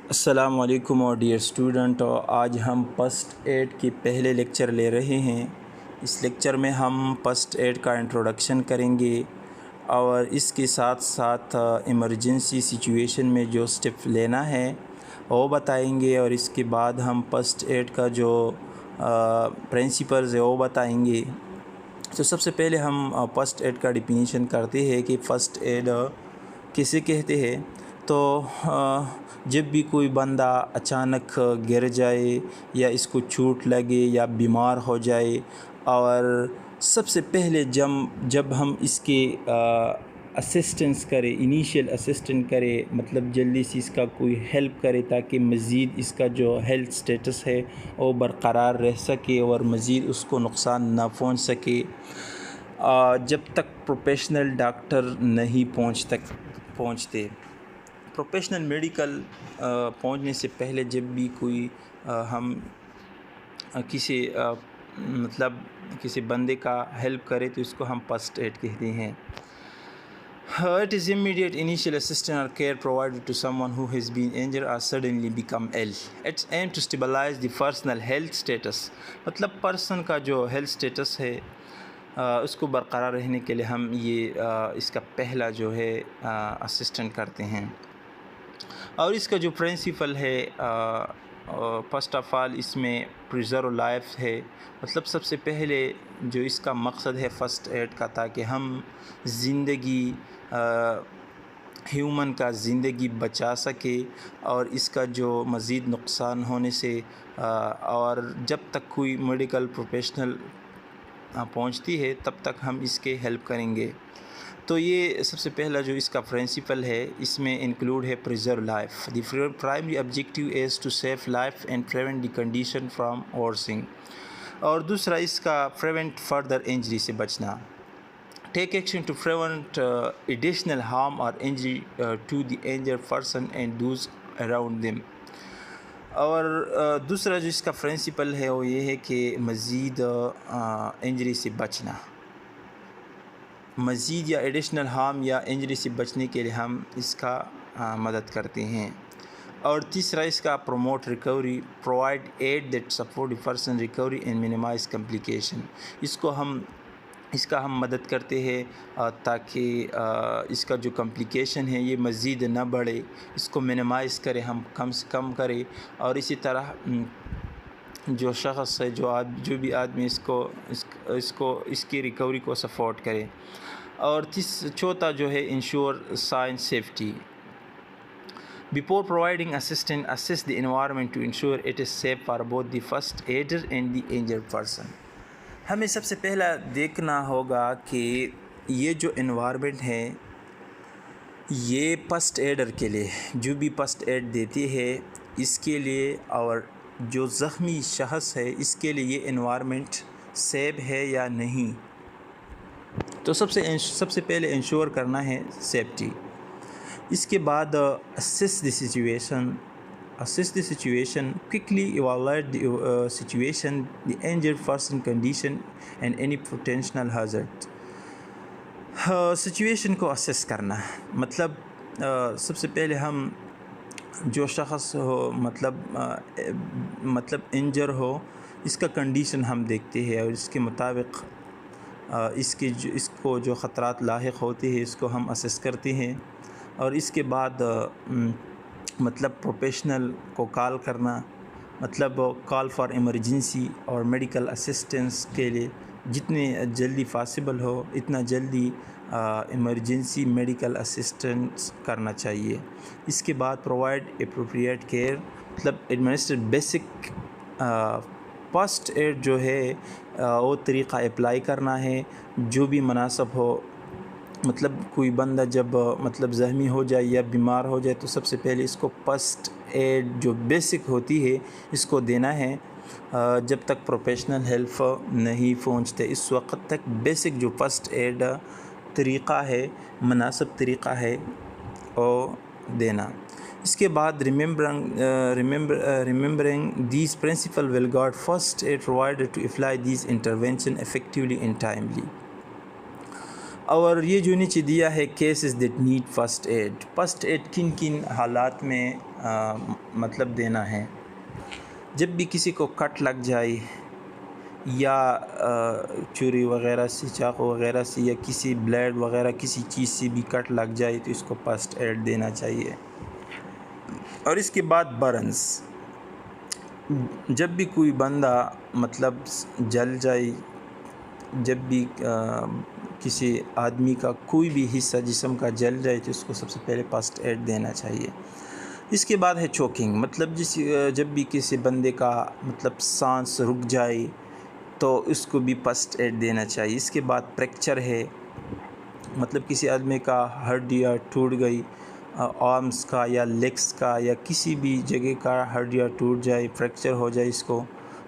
السلام علیکم اور ڈیئر اسٹوڈنٹ، آج ہم فسٹ ایڈ کے پہلے لیکچر لے رہے ہیں۔ اس لیکچر میں ہم فسٹ ایڈ کا انٹروڈکشن کریں گے اور اس کے ساتھ ساتھ ایمرجنسی سچویشن میں جو سٹیپ لینا ہے وہ بتائیں گے، اور اس کے بعد ہم فسٹ ایڈ کا جو پرنسپلز ہے وہ بتائیں گے۔ تو سب سے پہلے ہم فسٹ ایڈ کا ڈیفینیشن کرتے ہیں کہ فسٹ ایڈ کسے کہتے ہیں۔ تو جب بھی کوئی بندہ اچانک گر جائے یا اس کو چوٹ لگے یا بیمار ہو جائے، اور سب سے پہلے جب ہم اس کے اسسٹنس کرے، انیشیل اسسٹنٹ کرے، مطلب جلدی سے اس کا کوئی ہیلپ کرے تاکہ مزید اس کا جو ہیلتھ سٹیٹس ہے وہ برقرار رہ سکے اور مزید اس کو نقصان نہ پہنچ سکے، جب تک پروفیشنل ڈاکٹر نہیں پہنچتے۔ پروفیشنل میڈیکل پہنچنے سے پہلے جب بھی کوئی ہم کسی بندے کا ہیلپ کرے تو اس کو ہم فسٹ ایڈ کہتے ہیں۔ It is immediate initial assistance or care provided to someone who has been injured or suddenly become ill. It's aimed to stabilize the personal health status. مطلب پرسن کا جو ہیلتھ سٹیٹس ہے اس کو برقرار رہنے کے لیے ہم اس کا پہلا جو ہے اسسٹنٹ کرتے ہیں۔ اور اس کا جو پرنسپل ہے، فرسٹ آف آل اس میں پریزرو لائف ہے، مطلب سب سے پہلے جو اس کا مقصد ہے فسٹ ایڈ کا، تاکہ ہم ہیومن کا زندگی بچا سکے، اور اس کا جو مزید نقصان ہونے سے اور جب تک کوئی میڈیکل پروفیشنل پہنچتی ہے تب تک ہم اس کے ہیلپ کریں گے۔ تو یہ سب سے پہلا جو اس کا پرنسپل ہے، اس میں انکلوڈ ہے preserve life. The primary objective is to save life and prevent the condition from worsening, اور دوسرا اس کا پریونٹ فردر انجری سے بچنا۔ Take action to prevent additional harm اور injury to the injured person and those around them. اور دوسرا جو اس کا پرنسپل ہے وہ یہ ہے کہ مزید انجری سے بچنا، مزید یا ایڈیشنل ہارم یا انجری سے بچنے کے لیے ہم اس کا مدد کرتے ہیں۔ اور تیسرا اس کا promote recovery, provide aid that support the person recovery and minimise complication. اس کا ہم مدد کرتے ہیں تاکہ اس کا جو کمپلیکیشن ہے یہ مزید نہ بڑھے، اس کو مینیمائز کرے، ہم کم سے کم کرے، اور اسی طرح جو شخص ہے جو بھی آدمی اس کی ریکوری کو سپورٹ کرے۔ اور چوتھا جو ہے ensure scene safety. Before providing assistance, assess the environment to ensure it is safe for both the first aider and the injured person. ہمیں سب سے پہلا دیکھنا ہوگا کہ یہ جو انوائرمنٹ ہے یہ فسٹ ایڈر کے لیے، جو بھی فسٹ ایڈ دیتی ہے اس کے لیے، اور جو زخمی شخص ہے اس کے لیے یہ انوائرمنٹ سیف ہے یا نہیں۔ تو سب سے پہلے انشور کرنا ہے سیفٹی۔ اس کے بعد assess the situation, quickly evaluate the situation, the injured person condition and any potential hazard. Situation کو اسیس کرنا، مطلب سب سے پہلے ہم جو شخص ہو مطلب انجر ہو اس کا کنڈیشن ہم دیکھتے ہیں، اور اس کے مطابق اس کو جو خطرات لاحق ہوتے ہیں اس کو ہم اسیس کرتے ہیں۔ اور اس کے بعد مطلب پروفیشنل کو کال کرنا، مطلب کال فار ایمرجنسی اور میڈیکل اسسٹنس کے لیے جتنے جلدی پاسبل ہو اتنا جلدی ایمرجنسی میڈیکل اسسٹنس کرنا چاہیے۔ اس کے بعد پرووائڈ اپروپریٹ کیئر، مطلب ایڈمنسٹر بیسک فسٹ ایڈ جو ہے وہ طریقہ اپلائی کرنا ہے جو بھی مناسب ہو۔ مطلب کوئی بندہ جب زخمی ہو جائے یا بیمار ہو جائے تو سب سے پہلے اس کو فسٹ ایڈ جو بیسک ہوتی ہے اس کو دینا ہے، جب تک پروفیشنل ہیلپ نہیں پہنچتے اس وقت تک بیسک جو فسٹ ایڈ طریقہ ہے، مناسب طریقہ ہے وہ دینا۔ اس کے بعد remembering these principles will guide first aid provider to apply these intervention effectively and timely. اور یہ جو نیچے دیا ہے cases that need first aid, first aid کن کن حالات میں مطلب دینا ہے۔ جب بھی کسی کو کٹ لگ جائے یا چوری وغیرہ سے، چاقو وغیرہ سے، یا کسی بلیڈ وغیرہ کسی چیز سے بھی کٹ لگ جائے تو اس کو فرسٹ ایڈ دینا چاہیے۔ اور اس کے بعد برنز، جب بھی کوئی بندہ مطلب جل جائے، جب بھی کسی آدمی کا کوئی بھی حصہ جسم کا جل جائے تو اس کو سب سے پہلے فرسٹ ایڈ دینا چاہیے۔ اس کے بعد ہے چوکنگ، مطلب جب بھی کسی بندے کا مطلب سانس رک جائے تو اس کو بھی فرسٹ ایڈ دینا چاہیے۔ اس کے بعد فریکچر ہے، مطلب کسی آدمی کا ہڈیاں ٹوٹ گئی، آرمز کا یا لیگس کا یا کسی بھی جگہ کا ہڈیاں ٹوٹ جائے، فریکچر ہو جائے اس کو،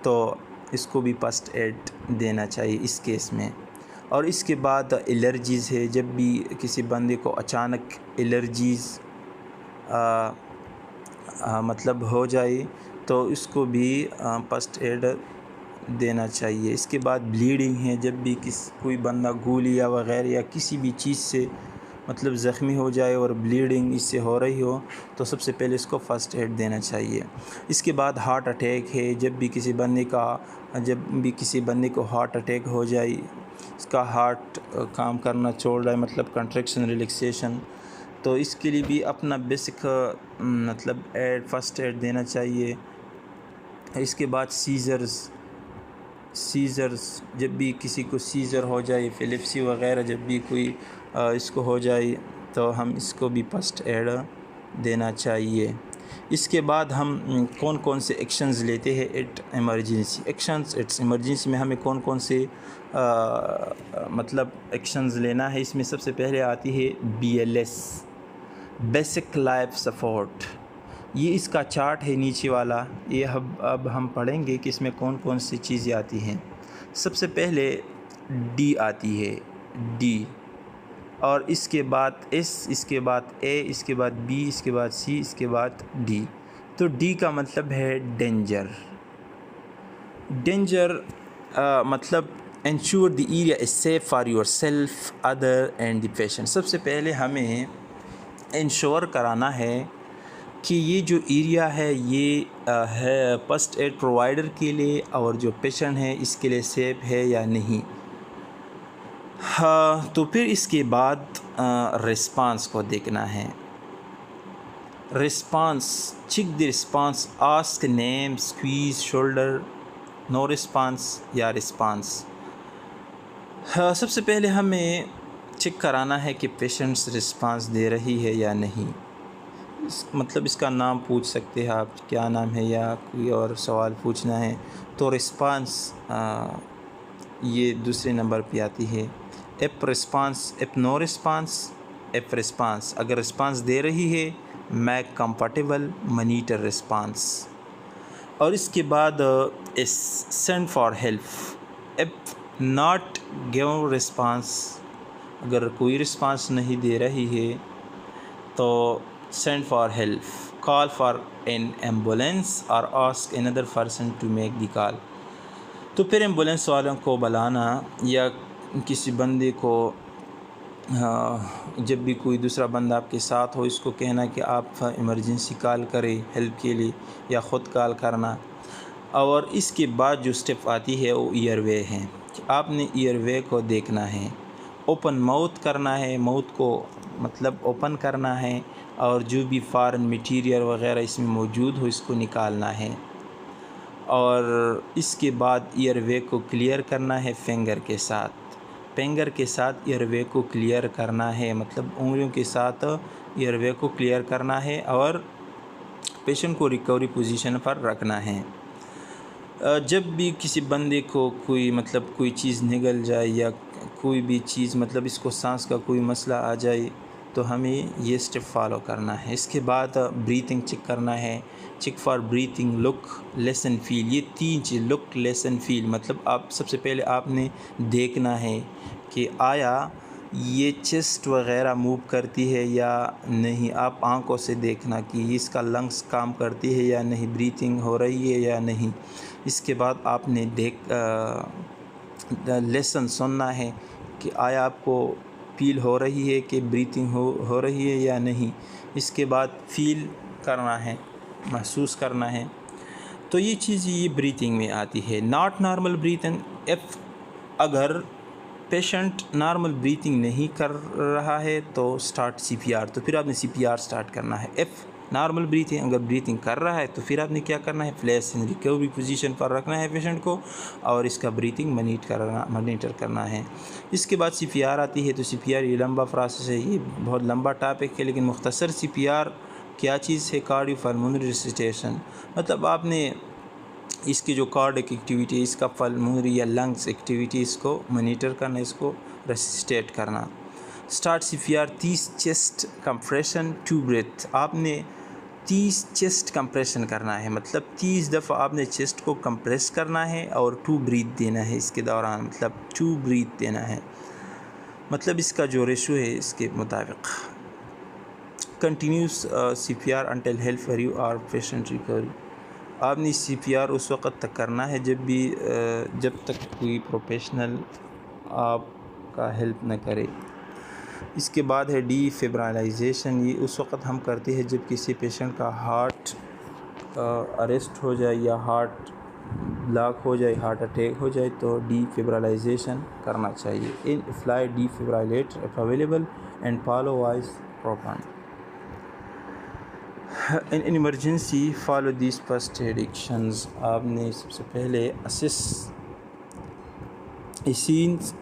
تو اس کو بھی فرسٹ ایڈ دینا چاہیے اس کیس میں۔ اور اس کے بعد الرجیز ہے، جب بھی کسی بندے کو اچانک الرجیز مطلب ہو جائے تو اس کو بھی فرسٹ ایڈ دینا چاہیے۔ اس کے بعد بلیڈنگ ہے، جب بھی کوئی بندہ گولی یا وغیرہ یا کسی بھی چیز سے مطلب زخمی ہو جائے اور بلیڈنگ اس سے ہو رہی ہو تو سب سے پہلے اس کو فرسٹ ایڈ دینا چاہیے۔ اس کے بعد ہارٹ اٹیک ہے، جب بھی کسی بندے کو ہارٹ اٹیک ہو جائے، اس کا ہارٹ کام کرنا چھوڑ رہا ہے، مطلب کنٹریکشن ریلیکسیشن، تو اس کے لیے بھی اپنا بیسک مطلب فرسٹ ایڈ دینا چاہیے۔ اس کے بعد سیزرز، جب بھی کسی کو سیزر ہو جائے، ایپیلیپسی وغیرہ جب بھی کوئی اس کو ہو جائے تو ہم اس کو بھی فرسٹ ایڈ دینا چاہیے۔ اس کے بعد ہم کون کون سے ایکشنز لیتے ہیں ایمرجنسی ایمرجنسی میں ہمیں کون کون سے مطلب ایکشنز لینا ہے۔ اس میں سب سے پہلے آتی ہے BLS، بیسک لائف سپورٹ۔ یہ اس کا چارٹ ہے نیچے والا، یہ اب ہم پڑھیں گے کہ اس میں کون کون سی چیزیں آتی ہیں۔ سب سے پہلے D آتی ہے، D، اور اس کے بعد S، اس کے بعد A، اس کے بعد B، اس کے بعد C، اس کے بعد D۔ تو D کا مطلب ہے ڈینجر مطلب ensure the area is safe for yourself, other and the patient. سب سے پہلے ہمیں انشور کرانا ہے کہ یہ جو ایریا ہے یہ ہے فرسٹ ایڈ پرووائڈر کے لیے اور جو پیشنٹ ہے اس کے لیے سیف ہے یا نہیں۔ تو پھر اس کے بعد ریسپانس کو دیکھنا ہے۔ Response, check the response, ask name, squeeze shoulder, no response یا ریسپانس۔ سب سے پہلے ہمیں چیک کرانا ہے کہ پیشنٹس ریسپانس دے رہی ہے یا نہیں۔ مطلب اس کا نام پوچھ سکتے ہیں آپ، کیا نام ہے، یا کوئی اور سوال پوچھنا ہے تو ریسپانس یہ دوسرے نمبر پہ آتی ہے۔ F response, if no response, F response. اگر ریسپانس دے رہی ہے میک کمفرٹیبل، مانیٹر ریسپانس۔ اور اس کے بعد S send for help, if not give response, اگر کوئی ریسپانس نہیں دے رہی ہے تو send for help, call for an ambulance اور ask another person to make the call. تو پھر ایمبولینس والوں کو بلانا، یا کسی بندے کو جب بھی کوئی دوسرا بندہ آپ کے ساتھ ہو اس کو کہنا کہ آپ ایمرجنسی کال کریں ہیلپ کے لیے، یا خود کال کرنا۔ اور اس کے بعد جو سٹیپ آتی ہے وہ ایئر وے ہے، کہ آپ نے ایئر وے کو دیکھنا ہے، اوپن ماؤتھ کرنا ہے، ماؤتھ کو مطلب اوپن کرنا ہے، اور جو بھی فارن میٹیریل وغیرہ اس میں موجود ہو اس کو نکالنا ہے۔ اور اس کے بعد ایئر وے کو کلیئر کرنا ہے فنگر کے ساتھ ایئر وے کو کلیئر کرنا ہے، مطلب انگلیوں کے ساتھ ایئر وے کو کلیئر کرنا ہے اور پیشنٹ کو ریکوری پوزیشن پر رکھنا ہے۔ جب بھی کسی بندے کو کوئی چیز نگل جائے یا کوئی بھی چیز مطلب اس کو سانس کا کوئی مسئلہ آ جائے تو ہمیں یہ سٹیپ فالو کرنا ہے۔ اس کے بعد بریتنگ چیک کرنا ہے، check for breathing, look, listen, feel. یہ تین چیز، لک، لیسن، فیل، مطلب آپ سب سے پہلے آپ نے دیکھنا ہے کہ آیا یہ چیسٹ وغیرہ موو کرتی ہے یا نہیں۔ آپ آنکھوں سے دیکھنا کہ اس کا لنگس کام کرتی ہے یا نہیں، بریتنگ ہو رہی ہے یا نہیں۔ اس کے بعد آپ نے لیسن سننا ہے کہ آیا آپ کو فیل ہو رہی ہے کہ بریتنگ ہو رہی ہے یا نہیں. اس کے بعد فیل کرنا ہے، محسوس کرنا ہے. تو یہ چیز یہ بریتنگ میں آتی ہے. ناٹ نارمل بریتنگ، اگر پیشنٹ نارمل بریتنگ نہیں کر رہا ہے تو اسٹارٹ سی پی آر. تو پھر آپ نے سی پی آر اسٹارٹ کرنا ہے. نارمل بریتنگ، اگر بریتنگ کر رہا ہے تو پھر آپ نے کیا کرنا ہے، پلیس ان ریکوری پوزیشن پر رکھنا ہے پیشنٹ کو اور اس کا بریتنگ مانیٹر کرنا ہے. اس کے بعد سی پی آر آتی ہے. تو سی پی آر یہ لمبا پروسیس ہے، یہ بہت لمبا ٹاپک ہے، لیکن مختصر سی پی آر کیا چیز ہے، کارڈیو پلمونری ریسسیٹیشن. مطلب آپ نے اس کی جو کارڈک ایکٹیویٹی، اس کا پلمونری یا لنگس ایکٹیویٹی، اس کو مانیٹر کرنا، اس کو ریسسیٹیٹ کرنا. Start C P R. 30 chest compression 2 breath. آپ نے 30 چیسٹ کمپریشن کرنا ہے، مطلب 30 دفعہ آپ نے چیسٹ کو کمپریس کرنا ہے اور 2 بریتھ دینا ہے اس کے دوران، مطلب 2 بریتھ دینا ہے. مطلب اس کا جو ریشو ہے اس کے مطابق. Continuous C P R until help for you اور پیشنٹ ریکوری. آپ نے سی پی آر اس وقت تک کرنا ہے جب تک کوئی پروفیشنل آپ کا ہیلپ نہ کرے. اس کے بعد ہے ڈی فیبرلائزیشن. یہ اس وقت ہم کرتے ہیں جب کسی پیشنٹ کا ہارٹ اریسٹ ہو جائے یا ہارٹ بلاک ہو جائے، ہارٹ اٹیک ہو جائے تو ڈی فیبرلائزیشن کرنا چاہیے. And apply defibrillator if available and follow وائز پروپان. In emergency follow these first aid actions. آپ نے سب سے پہلے اسینس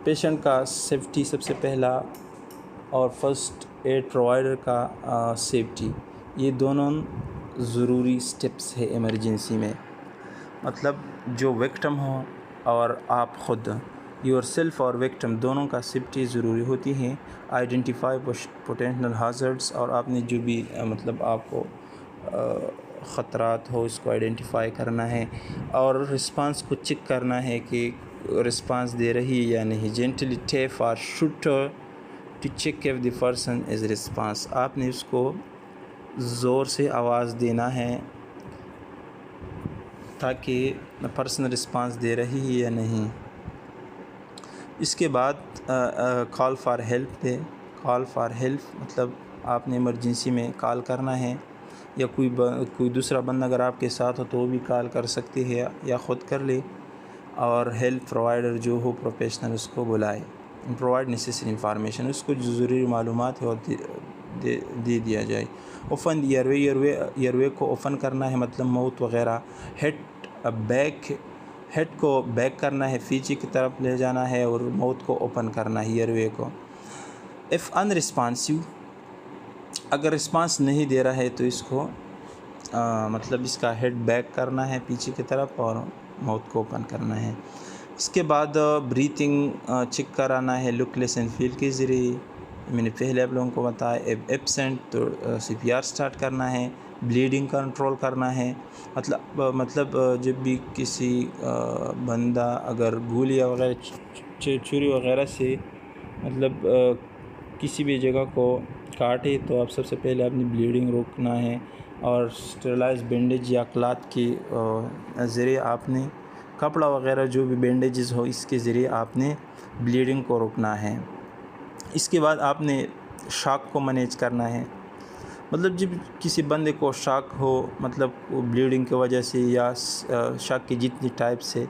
پیشنٹ کا سیفٹی سب سے پہلا، اور فرسٹ ایڈ پرووائڈر کا سیفٹی، یہ دونوں ضروری سٹیپس ہے ایمرجنسی میں. مطلب جو وکٹم ہو اور آپ خود، یور سیلف اور وکٹم دونوں کا سیفٹی ضروری ہوتی ہے. Identify potential hazards. اور آپ نے جو بھی مطلب آپ کو خطرات ہو اس کو آئیڈینٹیفائی کرنا ہے اور رسپانس کو چیک کرنا ہے کہ رسپانس دے رہی ہے یا نہیں. جینٹلی ٹیپ اور shout to check if the person is response. آپ نے اس کو زور سے آواز دینا ہے تاکہ پرسن رسپانس دے رہی ہے یا نہیں. اس کے بعد call for help they. Call for help مطلب آپ نے ایمرجنسی میں کال کرنا ہے، یا کوئی دوسرا بندہ اگر آپ کے ساتھ ہو تو وہ بھی کال کر سکتے ہیں یا خود کر لے. اور ہیلپ پرووائڈر جو ہو پروفیشنل اس کو بلائے. پرووائڈ نیسیسری انفارمیشن، اس کو جو ضروری معلومات ہے وہ دے دیا جائے. اوپن ایئر وے کو اوپن کرنا ہے، مطلب موت وغیرہ. ہیڈ کو بیک کرنا ہے، پیچھے کی طرف لے جانا ہے اور موت کو اوپن کرنا ہے، ایئر وے کو. ایف ان ریسپانسیو، اگر رسپانس نہیں دے رہا ہے تو اس کو مطلب اس کا ہیڈ بیک کرنا ہے پیچھے کی طرف اور موت کو اوپن کرنا ہے. اس کے بعد بریتنگ چیک کرانا ہے لک لیسن فیل کے ذریعے. میں نے پہلے آپ لوگوں کو بتایا ایبسینٹ تو سی پی آر سٹارٹ کرنا ہے. بلیڈنگ کنٹرول کرنا ہے. مطلب جب بھی کسی بندہ اگر گولیاں وغیرہ چھری وغیرہ سے مطلب کسی بھی جگہ کو کاٹے تو آپ سب سے پہلے اپنی بلیڈنگ روکنا ہے اور اسٹیرلائز بینڈیج یا کلاتھ کے ذریعے آپ نے کپڑا وغیرہ جو بھی بینڈیجز ہو اس کے ذریعے آپ نے بلیڈنگ کو روکنا ہے. اس کے بعد آپ نے شاک کو مینیج کرنا ہے. مطلب جب کسی بندے کو شاک ہو، مطلب بلیڈنگ کی وجہ سے یا شاک کی جتنی ٹائپ سے،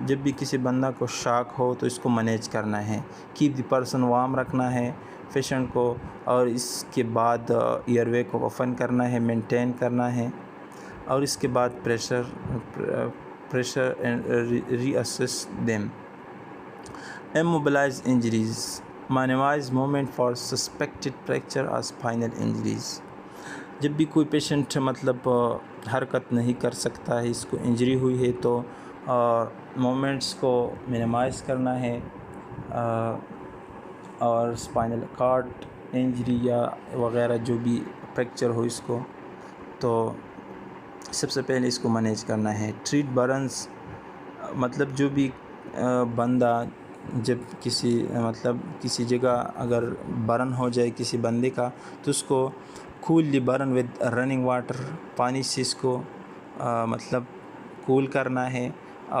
جب بھی کسی بندہ کو شاک ہو تو اس کو مینیج کرنا ہے. کیپ دی پرسن وارم رکھنا ہے پیشنٹ کو، اور اس کے بعد ایئر وے کو اوپن کرنا ہے، مینٹین کرنا ہے. اور اس کے بعد pressure reassess them. Immobilize injuries, minimize movement for suspected fracture اور اسپائنل انجریز. جب بھی کوئی پیشنٹ مطلب حرکت نہیں کر سکتا ہے، اس کو انجری ہوئی ہے تو مومنٹس کو مینیمائز کرنا ہے. اور اسپائنل کارڈ انجری یا وغیرہ جو بھی فریکچر ہو اس کو، تو سب سے پہلے اس کو مینیج کرنا ہے. ٹریٹ برنز، مطلب جو بھی بندہ جب کسی جگہ اگر برن ہو جائے کسی بندے کا تو اس کو کول برن ود رننگ واٹر، پانی سے اس کو مطلب کول کرنا ہے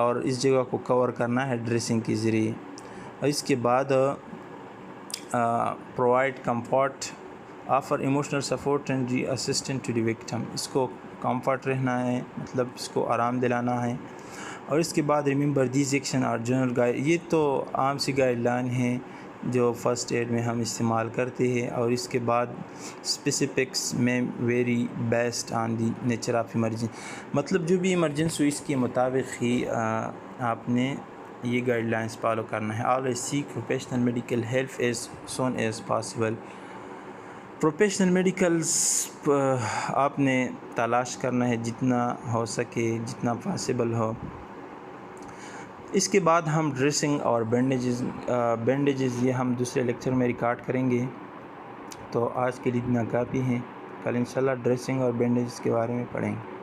اور اس جگہ کو کور کرنا ہے ڈریسنگ کے ذریعے. اور اس کے بعد provide comfort, offer emotional support and reassurance to the victim, اس کو کمفرٹ رہنا ہے، مطلب اس کو آرام دلانا ہے۔ اور اس کے بعد ریممبر دیز ایکشن اور جنرل گائیڈ، یہ تو عام سی گائیڈ لائن ہیں جو فرسٹ ایڈ میں ہم استعمال کرتے ہیں۔ اور اس کے بعد اسپیسیفکس میں very based on the nature of emergency, مطلب جو بھی ایمرجنسی ہو اس کے مطابق ہی آپ نے یہ گائیڈ لائنس فالو کرنا ہے۔ Always seek professional medical help as soon as possible, professional medicals آپ نے تلاش کرنا ہے جتنا ہو سکے، جتنا پاسبل ہو۔ اس کے بعد ہم ڈریسنگ اور بینڈیجز یہ ہم دوسرے لیکچر میں ریکارڈ کریں گے۔ تو آج کے لیے اتنا کافی ہیں، کل انشاءاللہ ڈریسنگ اور بینڈیجز کے بارے میں پڑھیں گے۔